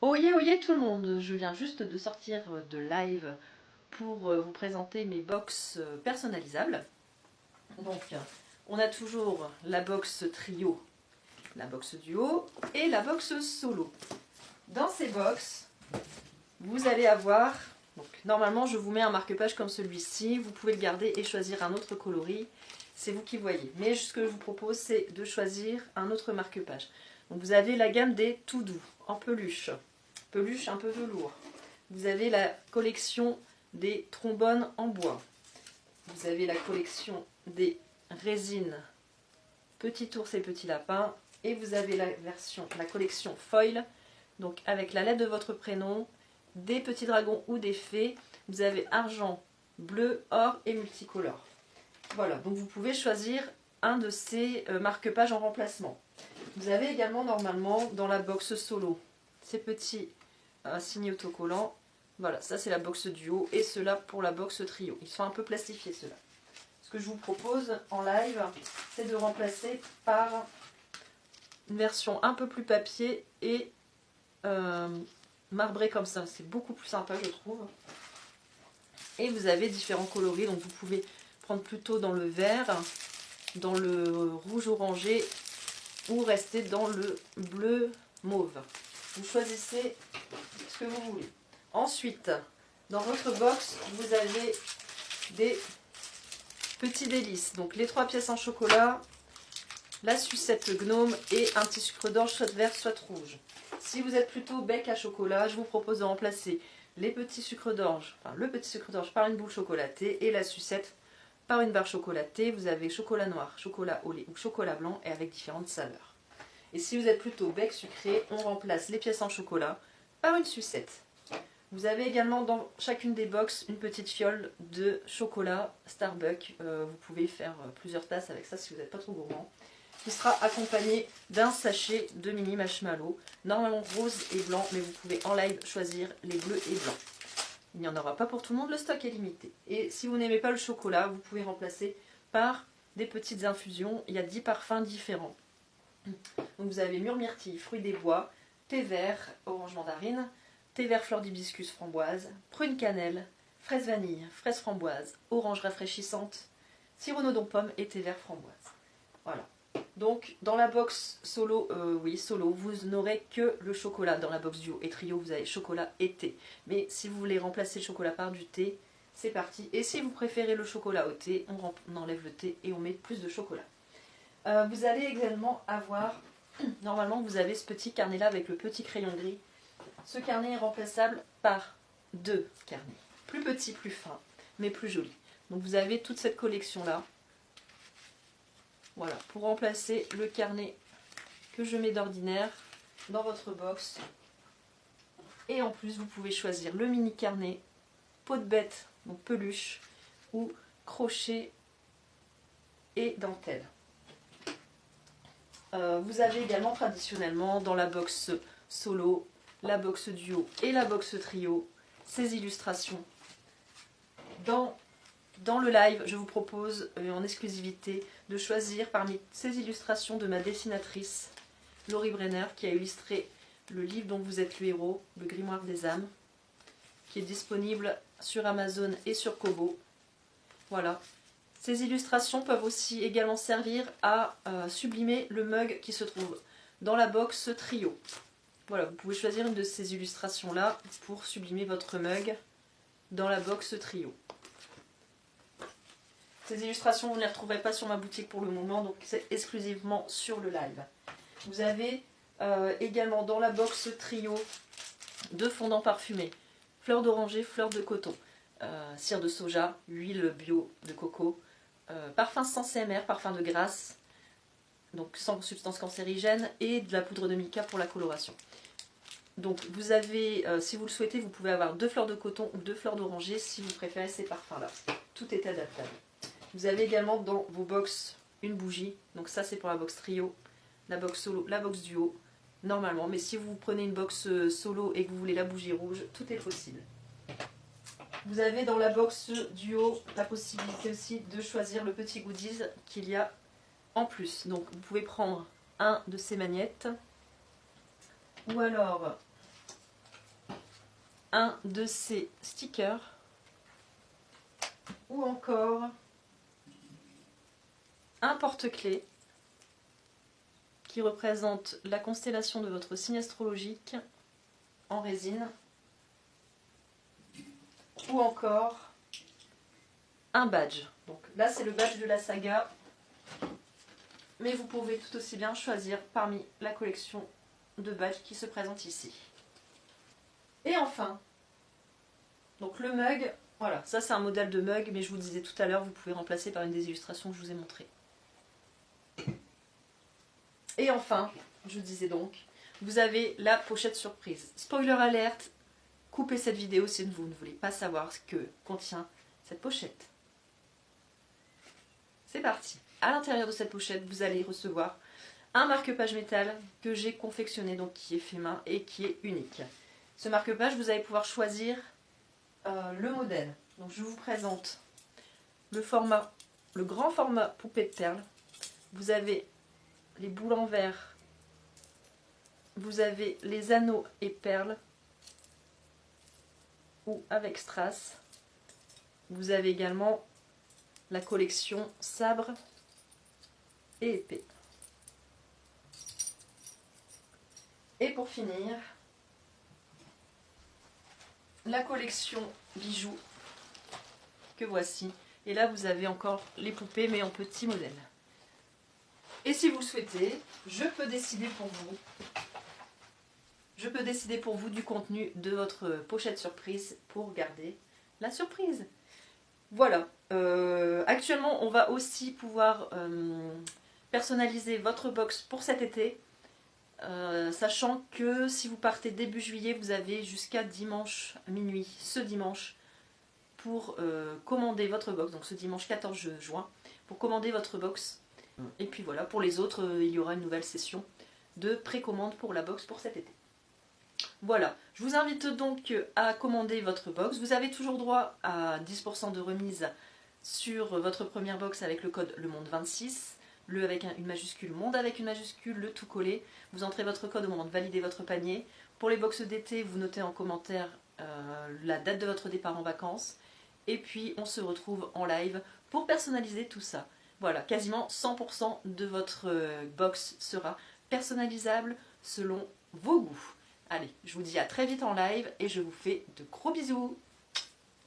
Oyez tout le monde, je viens juste de sortir de live pour vous présenter mes box personnalisables. Donc on a toujours la box trio, la box duo et la box solo. Dans ces box, vous allez avoir, donc normalement je vous mets un marque-page comme celui-ci, vous pouvez le garder et choisir un autre coloris, c'est vous qui voyez. Mais ce que je vous propose c'est de choisir un autre marque-page. Donc vous avez la gamme des tout doux, en peluche un peu velours. Vous avez la collection des trombones en bois. Vous avez la collection des résines Petit ours et Petit Lapin. Et vous avez la collection foil, donc avec la lettre de votre prénom, des petits dragons ou des fées. Vous avez argent, bleu, or et multicolore. Voilà, donc vous pouvez choisir un de ces marque-pages en remplacement. Vous avez également normalement dans la box solo ces petits signés autocollants. Voilà, ça c'est la box duo et ceux-là pour la box trio. Ils sont un peu plastifiés ceux-là. Ce que je vous propose en live, c'est de remplacer par une version un peu plus papier et marbrée comme ça. C'est beaucoup plus sympa je trouve. Et vous avez différents coloris, donc vous pouvez prendre plutôt dans le vert, dans le rouge orangé ou rester dans le bleu mauve. Vous choisissez ce que vous voulez. Ensuite, dans votre box, vous avez des petits délices. Donc les 3 pièces en chocolat, la sucette gnome et un petit sucre d'orge soit vert soit rouge. Si vous êtes plutôt bec à chocolat, je vous propose de remplacer les petits sucres d'orge, enfin le petit sucre d'orge par une boule chocolatée et la sucette par une barre chocolatée. Vous avez chocolat noir, chocolat au lait ou chocolat blanc et avec différentes saveurs. Et si vous êtes plutôt bec sucré, on remplace les pièces en chocolat par une sucette. Vous avez également dans chacune des box une petite fiole de chocolat Starbucks. Vous pouvez faire plusieurs tasses avec ça si vous n'êtes pas trop gourmand. Qui sera accompagné d'un sachet de mini marshmallow, normalement rose et blanc, mais vous pouvez en live choisir les bleus et blancs. Il n'y en aura pas pour tout le monde, le stock est limité. Et si vous n'aimez pas le chocolat, vous pouvez remplacer par des petites infusions. Il y a 10 parfums différents. Donc vous avez mûre myrtille, fruits des bois, thé vert, orange mandarine, thé vert fleur d'hibiscus framboise, prune cannelle, fraise vanille, fraise framboise, orange rafraîchissante, cyronnodon pomme et thé vert framboise. Voilà. Donc dans la box solo, solo, vous n'aurez que le chocolat. Dans la box duo et trio, vous avez chocolat et thé. Mais si vous voulez remplacer le chocolat par du thé, c'est parti. Et si vous préférez le chocolat au thé, on enlève le thé et on met plus de chocolat. Vous allez également avoir, normalement vous avez ce petit carnet là avec le petit crayon gris. Ce carnet est remplaçable par 2 carnets, plus petits, plus fins, mais plus jolis. Donc vous avez toute cette collection là. Voilà, pour remplacer le carnet que je mets d'ordinaire dans votre box. Et en plus vous pouvez choisir le mini carnet, peau de bête, donc peluche, ou crochet et dentelle. Vous avez également traditionnellement dans la box solo, la box duo et la box trio ces illustrations. Dans le live, je vous propose en exclusivité de choisir parmi ces illustrations de ma dessinatrice Laurie Brenner qui a illustré le livre dont vous êtes le héros, le Grimoire des âmes, qui est disponible sur Amazon et sur Kobo. Voilà. Ces illustrations peuvent aussi également servir à sublimer le mug qui se trouve dans la box trio. Voilà, vous pouvez choisir une de ces illustrations-là pour sublimer votre mug dans la box trio. Ces illustrations, vous ne les retrouverez pas sur ma boutique pour le moment, donc c'est exclusivement sur le live. Vous avez également dans la box trio 2 fondants parfumés, fleurs d'oranger, fleurs de coton, cire de soja, huile bio de coco, parfum sans CMR, parfum de grâce, donc sans substance cancérigène, et de la poudre de mica pour la coloration. Donc vous avez, si vous le souhaitez, vous pouvez avoir 2 fleurs de coton ou 2 fleurs d'oranger si vous préférez ces parfums-là. Tout est adaptable. Vous avez également dans vos box une bougie, donc ça c'est pour la box trio, la box solo, la box duo, normalement. Mais si vous prenez une box solo et que vous voulez la bougie rouge, tout est possible. Vous avez dans la box duo la possibilité aussi de choisir le petit goodies qu'il y a en plus. Donc vous pouvez prendre un de ces magnettes, ou alors un de ces stickers ou encore un porte-clés qui représente la constellation de votre signe astrologique en résine ou encore un badge. Donc là c'est le badge de la saga, mais vous pouvez tout aussi bien choisir parmi la collection de badges qui se présente ici. Et enfin, donc le mug, voilà, ça c'est un modèle de mug, mais je vous disais tout à l'heure, vous pouvez remplacer par une des illustrations que je vous ai montrées. Et enfin, je vous disais donc, vous avez la pochette surprise. Spoiler alerte, coupez cette vidéo si vous ne voulez pas savoir ce que contient cette pochette. C'est parti. À l'intérieur de cette pochette, vous allez recevoir un marque-page métal que j'ai confectionné, donc qui est fait main et qui est unique. Ce marque-page, vous allez pouvoir choisir le modèle. Donc je vous présente le format, le grand format poupée de perles. Vous avez les boules en verre, vous avez les anneaux et perles ou avec strass. Vous avez également la collection sabre et épée. Et pour finir, la collection bijoux que voici. Et là vous avez encore les poupées mais en petit modèle. Et si vous le souhaitez, je peux décider pour vous. Je peux décider pour vous du contenu de votre pochette surprise pour garder la surprise. Voilà. Actuellement, on va aussi pouvoir personnaliser votre box pour cet été. Sachant que si vous partez début juillet, vous avez jusqu'à dimanche minuit, ce dimanche, pour commander votre box. Donc ce dimanche 14 juin, pour commander votre box. Et puis voilà, pour les autres, il y aura une nouvelle session de précommande pour la box pour cet été. Voilà, je vous invite donc à commander votre box. Vous avez toujours droit à 10% de remise sur votre première box avec le code LEMONDE26. Le avec une majuscule, monde avec une majuscule, le tout collé. Vous entrez votre code au moment de valider votre panier. Pour les box d'été, vous notez en commentaire la date de votre départ en vacances. Et puis on se retrouve en live pour personnaliser tout ça. Voilà, quasiment 100% de votre box sera personnalisable selon vos goûts. Allez, je vous dis à très vite en live et je vous fais de gros bisous.